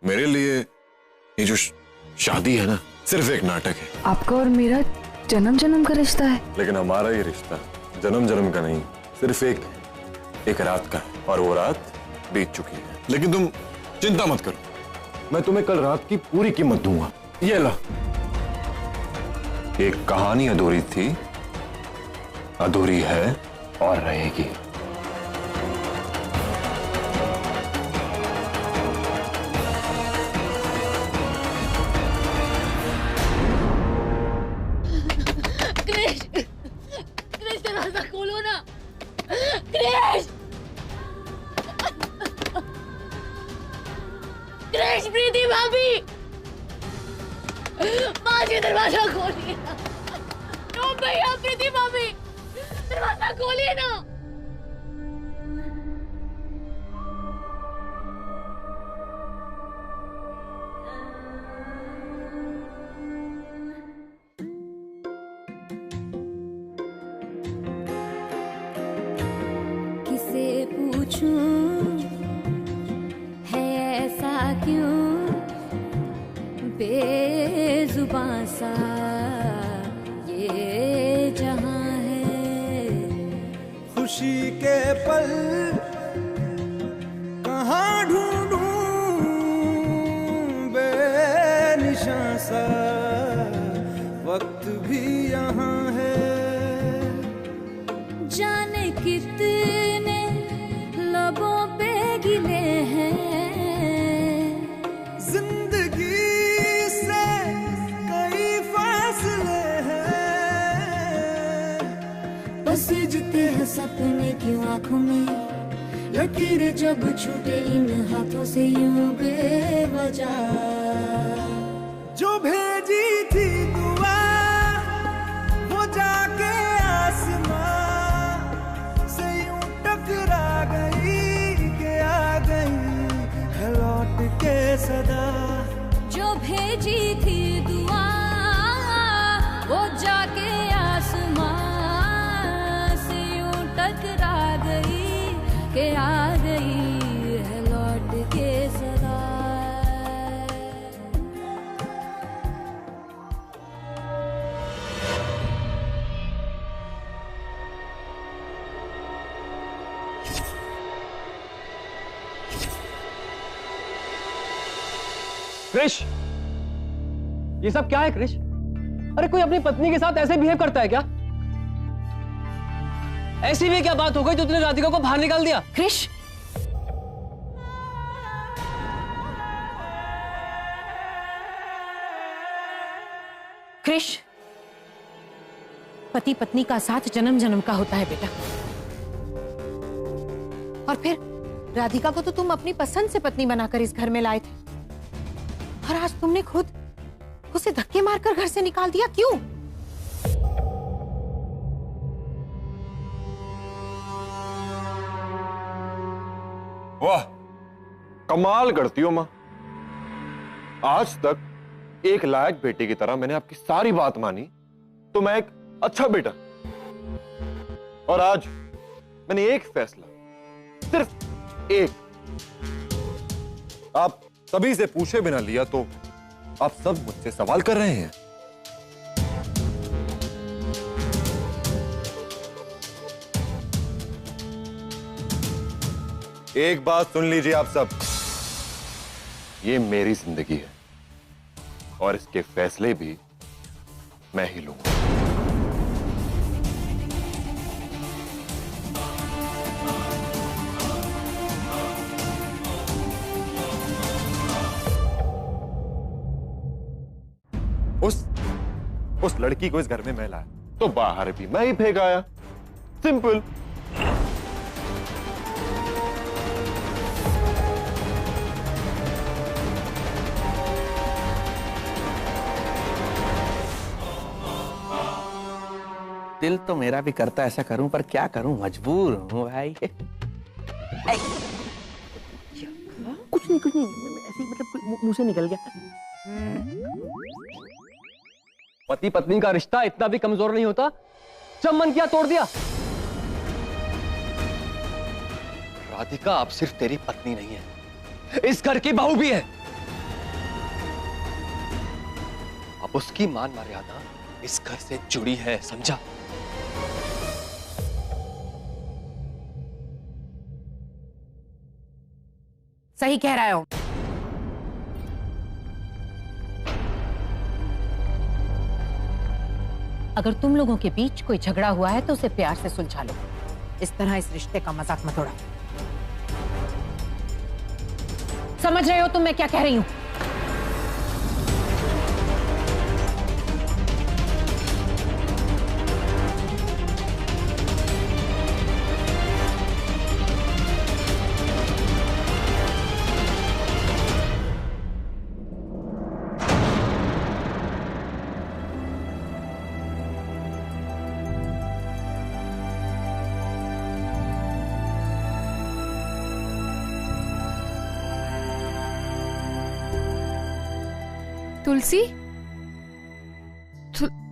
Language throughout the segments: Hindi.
मेरे लिए ये जो शादी है ना सिर्फ एक नाटक है। आपका और मेरा जन्म जन्म का रिश्ता है। लेकिन हमारा ये रिश्ता जन्म जन्म का नहीं, सिर्फ एक रात का है, और वो रात बीत चुकी है। लेकिन तुम चिंता मत करो, मैं तुम्हें कल रात की पूरी कीमत दूंगा। ये ला, एक कहानी अधूरी थी, अधूरी है और रहेगी। क्रिश, क्रिश दरवाजा खोलो ना। क्रिश, क्रिश, प्रीति भाभी, माँ जी दरवाजा खोलिए। नो भैया, प्रीति भाभी, दरवाजा खोलिए ना। किसे पूछूं है ऐसा क्यों बेजुबां सा ये जहां है। खुशी के पल कहाँ ढूंढूं बेनिशां सा वक्त भी यहाँ है। जाने कितने लबों पे गिले हैं, जिंदगी से कई फासले हैं। पसीजते हैं सपने क्यों आंखों में, लकीरें जब छूटे इन हाथों से यूं बेवजह। जो भेजी थी दुआ वो जाके आसमां से यूं टकरा गई कि आ गई है लौट के सदा। जो भेजी थी दुआ वो जाके आसमां से यूं टकरा गई कि आ गई है लौट के सदा। क्रिश, ये सब क्या है क्रिश? अरे कोई अपनी पत्नी के साथ ऐसे बिहेव करता है क्या? ऐसी भी क्या बात हो गई जो तूने राधिका को बाहर निकाल दिया? क्रिश, क्रिश, पति पत्नी का साथ जन्म जन्म का होता है बेटा। और फिर राधिका को तो तुम अपनी पसंद से पत्नी बनाकर इस घर में लाए थे, और आज तुमने खुद उसे धक्के मारकर घर से निकाल दिया। क्यों? वाह, कमाल करती हो माँ। आज तक एक लायक बेटे की तरह मैंने आपकी सारी बात मानी, तो मैं एक अच्छा बेटा। और आज मैंने एक फैसला, सिर्फ एक, आप सभी से पूछे बिना लिया, तो आप सब मुझसे सवाल कर रहे हैं। एक बात सुन लीजिए आप सब, ये मेरी जिंदगी है और इसके फैसले भी मैं ही लूंगा। उस लड़की को इस घर में मैं लाया तो बाहर भी मैं ही फेंक आया। सिंपल। दिल तो मेरा भी करता ऐसा करूं, पर क्या करूं, मजबूर हूं भाई। कुछ नहीं ऐसे ही, मतलब मुंह से निकल गया। पति पत्नी का रिश्ता इतना भी कमजोर नहीं होता, जब मन किया तोड़ दिया। राधिका अब सिर्फ तेरी पत्नी नहीं है, इस घर की बहू भी है। अब उसकी मान मर्यादा इस घर से जुड़ी है, समझा? सही कह रहा हो। अगर तुम लोगों के बीच कोई झगड़ा हुआ है तो उसे प्यार से सुलझा लो। इस तरह इस रिश्ते का मजाक मत उड़ाओ। समझ रहे हो तुम मैं क्या कह रही हूं? तुलसी,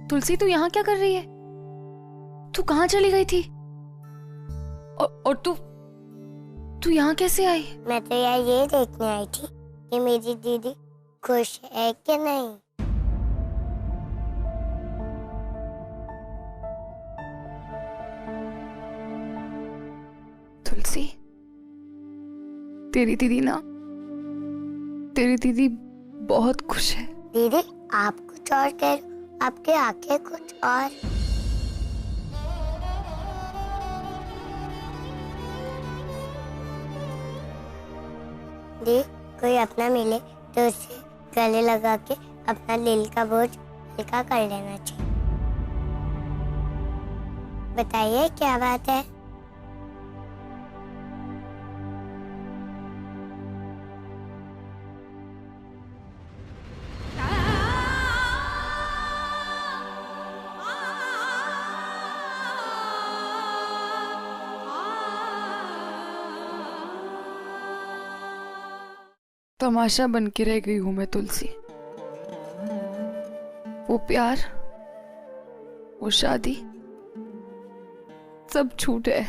तुलसी तू यहाँ क्या कर रही है? तू कहाँ चली गई थी? और तू यहाँ कैसे आई? मैं तो यार ये देखने आई थी कि मेरी दीदी खुश है कि नहीं। तुलसी, तेरी दीदी बहुत खुश है। दीदी आप कुछ और कह रहे हो, आपकी आंखें कुछ और। दीदी कोई अपना मिले तो उसे गले लगा के अपना दिल का बोझ हल्का कर लेना चाहिए। बताइए क्या बात है? तमाशा बन के रह गई हूं मैं तुलसी। वो प्यार, वो शादी सब छूट है।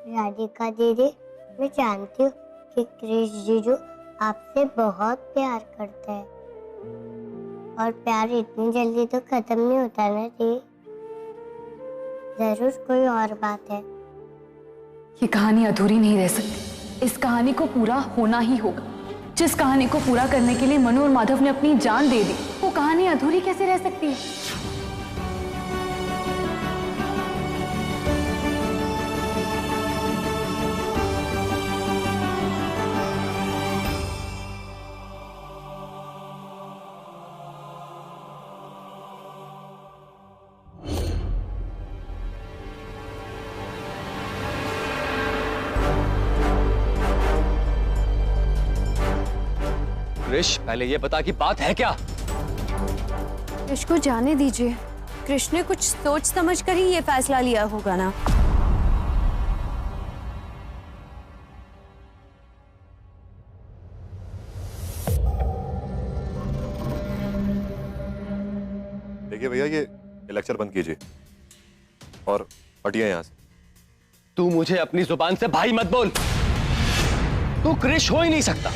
राधिका दीदी मैं जानती हूँ कि क्रिश जीजू आपसे बहुत प्यार करते हैं और प्यार इतनी जल्दी तो खत्म नहीं होता ना दीदी। जरूर कोई और बात है। ये कहानी अधूरी नहीं रह सकती। इस कहानी को पूरा होना ही होगा। जिस कहानी को पूरा करने के लिए मनु और माधव ने अपनी जान दे दी, वो कहानी अधूरी कैसे रह सकती है? कृष, पहले ये बता कि बात है क्या? कृष को जाने दीजिए। कृष ने कुछ सोच समझ कर ही ये फैसला लिया होगा ना। देखिए भैया, ये लेक्चर बंद कीजिए और हटिए यहां से। तू मुझे अपनी जुबान से भाई मत बोल। तू कृष हो ही नहीं सकता।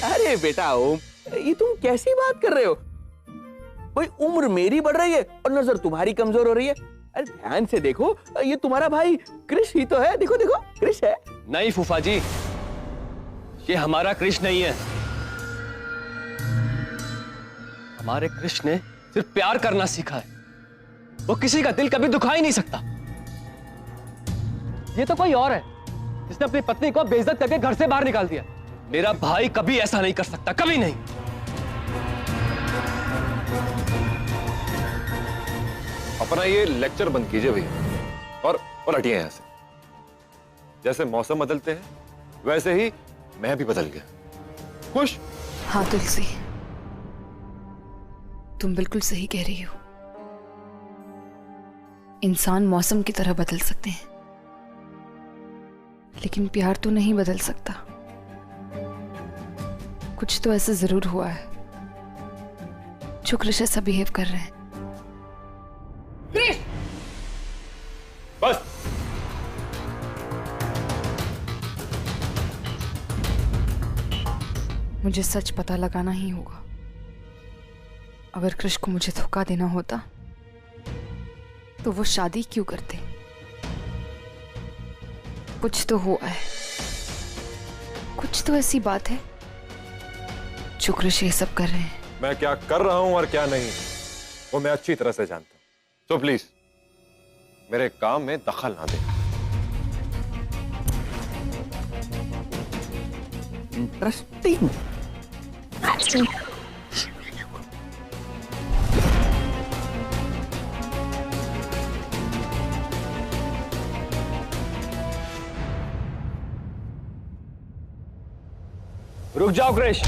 अरे बेटा ओम, ये तुम कैसी बात कर रहे हो? भाई उम्र मेरी बढ़ रही है और नजर तुम्हारी कमजोर हो रही है। अरे ध्यान से देखो, ये तुम्हारा भाई कृष ही तो है। देखो देखो, कृष है। नहीं फूफा जी, ये हमारा कृष नहीं है। हमारे कृष ने सिर्फ प्यार करना सीखा है। वो किसी का दिल कभी दुखा ही नहीं सकता। ये तो कोई और है जिसने अपनी पत्नी को बेइज्जत करके घर से बाहर निकाल दिया। मेरा भाई कभी ऐसा नहीं कर सकता, कभी नहीं। अपना ये लेक्चर बंद कीजिए भैया और हटिए यहां से। जैसे मौसम बदलते हैं वैसे ही मैं भी बदल गया। खुश? हाँ तुलसी, तुम बिल्कुल सही कह रही हो। इंसान मौसम की तरह बदल सकते हैं, लेकिन प्यार तो नहीं बदल सकता। कुछ तो ऐसा जरूर हुआ है जो कृष ऐसा बिहेव कर रहे हैं। कृष, बस। मुझे सच पता लगाना ही होगा। अगर कृष को मुझे धोखा देना होता तो वो शादी क्यों करते? कुछ तो हुआ है, कुछ तो ऐसी बात है जो कृष ये सब कर रहे हैं। मैं क्या कर रहा हूं और क्या नहीं वो मैं अच्छी तरह से जानता हूं। तो प्लीज मेरे काम में दखल ना दे। इंटरेस्टिंग। रुक जाओ क्रिश।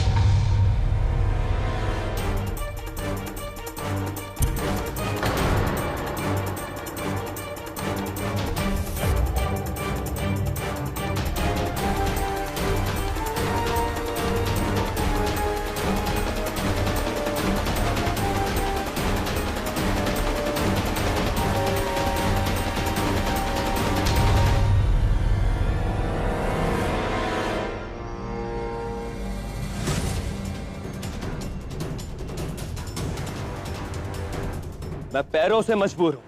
मैं पैरों से मजबूर हूं,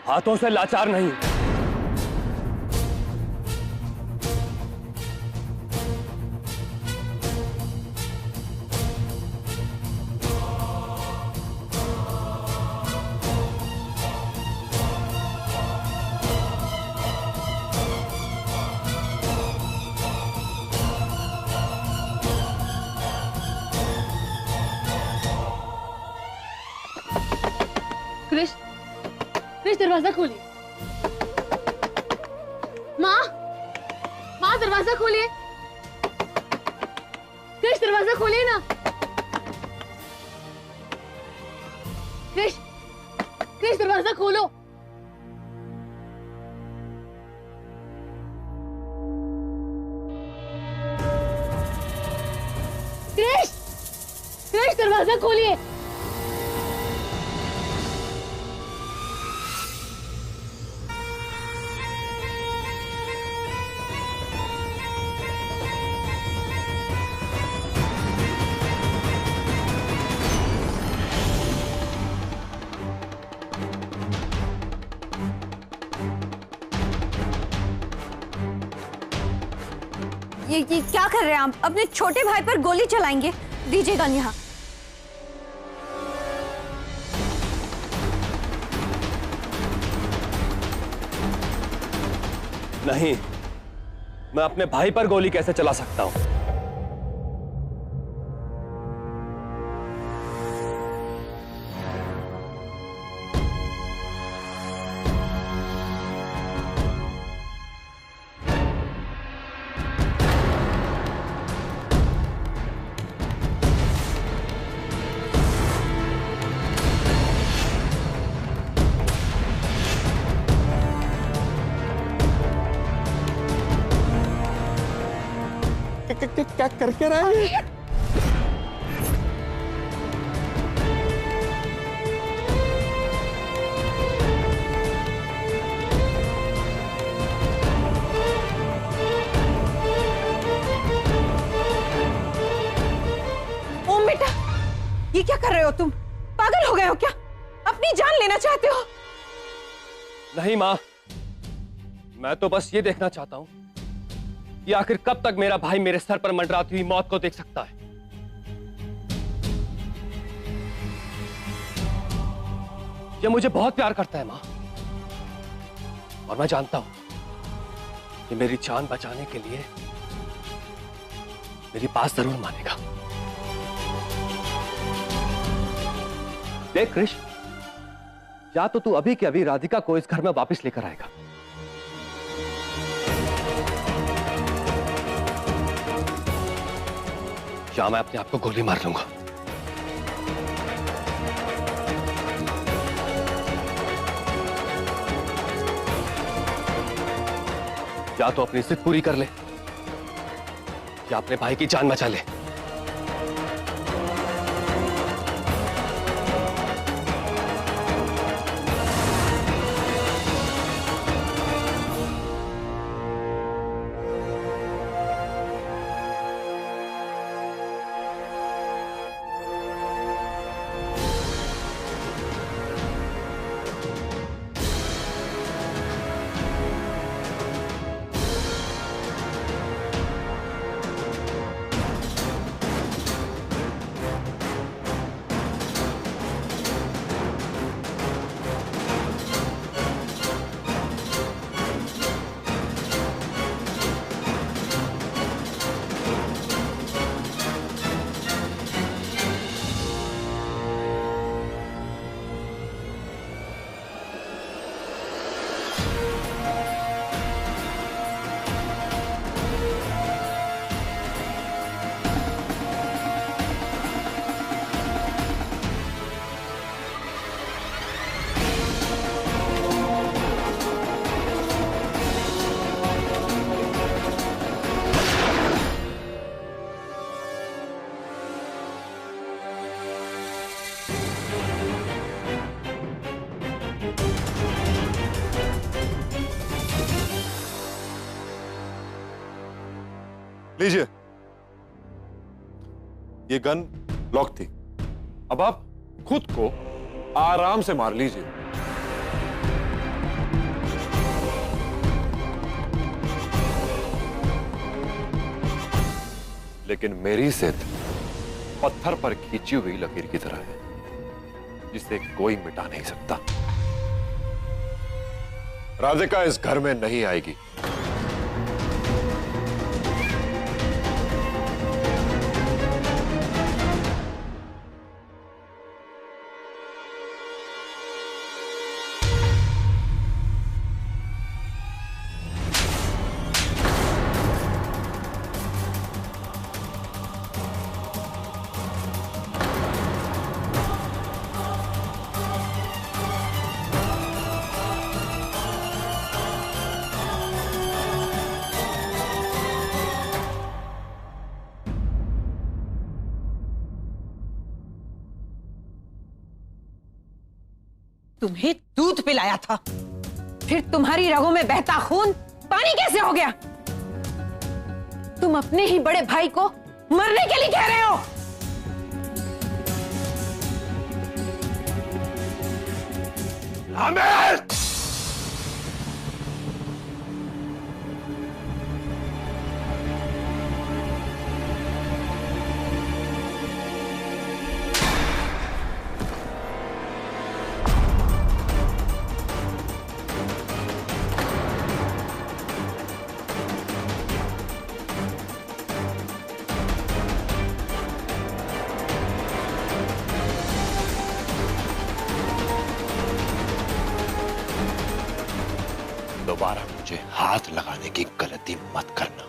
हाथों से लाचार नहीं। कृष, कृष दरवाजा खोलिए। माँ, माँ दरवाजा खोलिए। कृष दरवाजा खोलिए ना। कृष, कृष दरवाजा खोलो। कृष, कृष दरवाजा खोलिए। ये क्या कर रहे हैं आप? अपने छोटे भाई पर गोली चलाएंगे? दीजिएगा यहाँ। नहीं, मैं अपने भाई पर गोली कैसे चला सकता हूं? क्या करके रहा है? ओम बेटा, ये क्या कर रहे हो तुम? पागल हो गए हो क्या? अपनी जान लेना चाहते हो? नहीं मां, मैं तो बस ये देखना चाहता हूं कि आखिर कब तक मेरा भाई मेरे सर पर मंडराती हुई मौत को देख सकता है। ये मुझे बहुत प्यार करता है मां, और मैं जानता हूं कि मेरी जान बचाने के लिए मेरी बात जरूर मानेगा। देख कृष, या तो तू अभी के अभी राधिका को इस घर में वापस लेकर आएगा, या मैं अपने आप को गोली मार लूंगा। या तो अपनी जिद पूरी कर ले या अपने भाई की जान बचा ले। लीजिए, ये गन लॉक थी। अब आप खुद को आराम से मार लीजिए। लेकिन मेरी जिद पत्थर पर खींची हुई लकीर की तरह है, जिसे कोई मिटा नहीं सकता। राधिका इस घर में नहीं आएगी। तुम्हें दूध पिलाया था, फिर तुम्हारी रगों में बहता खून पानी कैसे हो गया? तुम अपने ही बड़े भाई को मरने के लिए कह रहे हो? आमिर! दोबारा मुझे हाथ लगाने की गलती मत करना।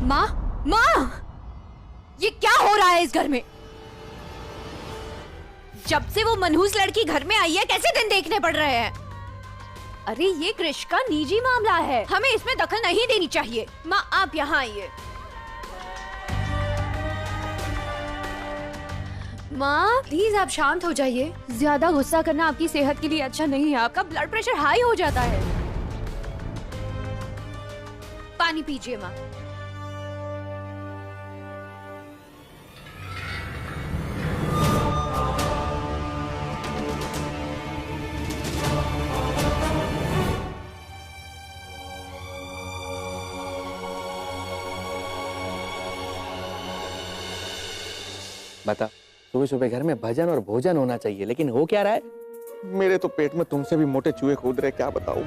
माँ, माँ, ये क्या हो रहा है इस घर में? जब से वो मनहूस लड़की घर में आई है, कैसे दिन देखने पड़ रहे हैं? अरे ये कृष का निजी मामला है, हमें इसमें दखल नहीं देनी चाहिए। माँ, आप यहाँ आइए। माँ प्लीज आप शांत हो जाइए। ज्यादा गुस्सा करना आपकी सेहत के लिए अच्छा नहीं है, आपका ब्लड प्रेशर हाई हो जाता है। पानी पीजिए माँ। बता, सुबह सुबह घर में भजन और भोजन होना चाहिए, लेकिन हो क्या रहा है? मेरे तो पेट में तुमसे भी मोटे चूहे कूद रहे, क्या बताऊं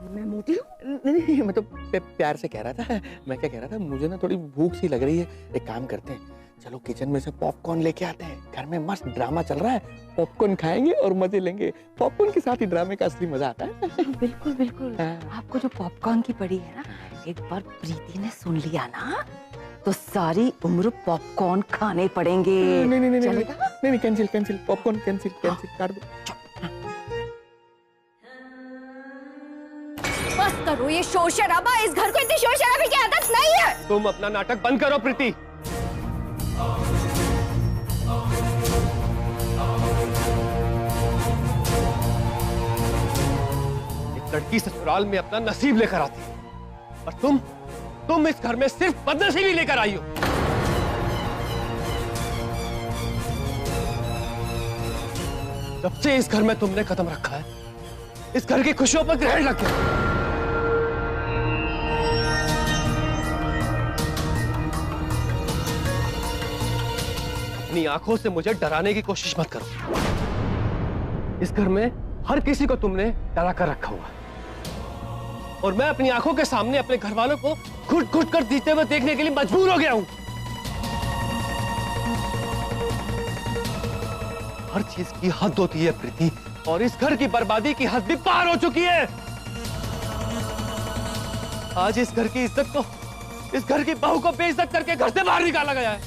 मैं मोटी हूँ? नहीं, मैं तो प्यार से कह रहा था। मैं क्या कह रहा था, मुझे ना थोड़ी भूख सी लग रही है। एक काम करते हैं, चलो किचन में से पॉपकॉर्न लेके आते हैं। घर में मस्त ड्रामा चल रहा है, पॉपकॉर्न खाएंगे और मजे लेंगे। पॉपकॉर्न के साथ ही ड्रामे का असली मजा आता है। बिल्कुल बिल्कुल। आपको जो पॉपकॉर्न की पड़ी है ना, एक बार प्रीति ने सुन लिया ना तो सारी उम्र पॉपकॉर्न खाने पड़ेंगे। नहीं, कैंसिल, पॉपकॉर्न कैंसिल, काट दो। बस करो ये शोर शराबा, इस घर को इतनी शोर शराबे की आदत नहीं है। तुम अपना नाटक बंद करो प्रीति। एक लड़की ससुराल में अपना नसीब लेकर आती है और तुम इस घर में सिर्फ बदनसीबी लेकर आई हो। जब से इस घर में तुमने कदम रखा है, इस घर की खुशियों पर ग्रहण लग गया। अपनी आंखों से मुझे डराने की कोशिश मत करो। इस घर में हर किसी को तुमने डरा कर रखा हुआ है और मैं अपनी आंखों के सामने अपने घर वालों को घुट घुट कर जीते हुए देखने के लिए मजबूर हो गया हूं। हर चीज की हद होती है प्रीति, और इस घर की बर्बादी की हद भी पार हो चुकी है। आज इस घर की इज्जत को, इस घर की बहू को बेइज्जत करके घर से बाहर निकाला गया है।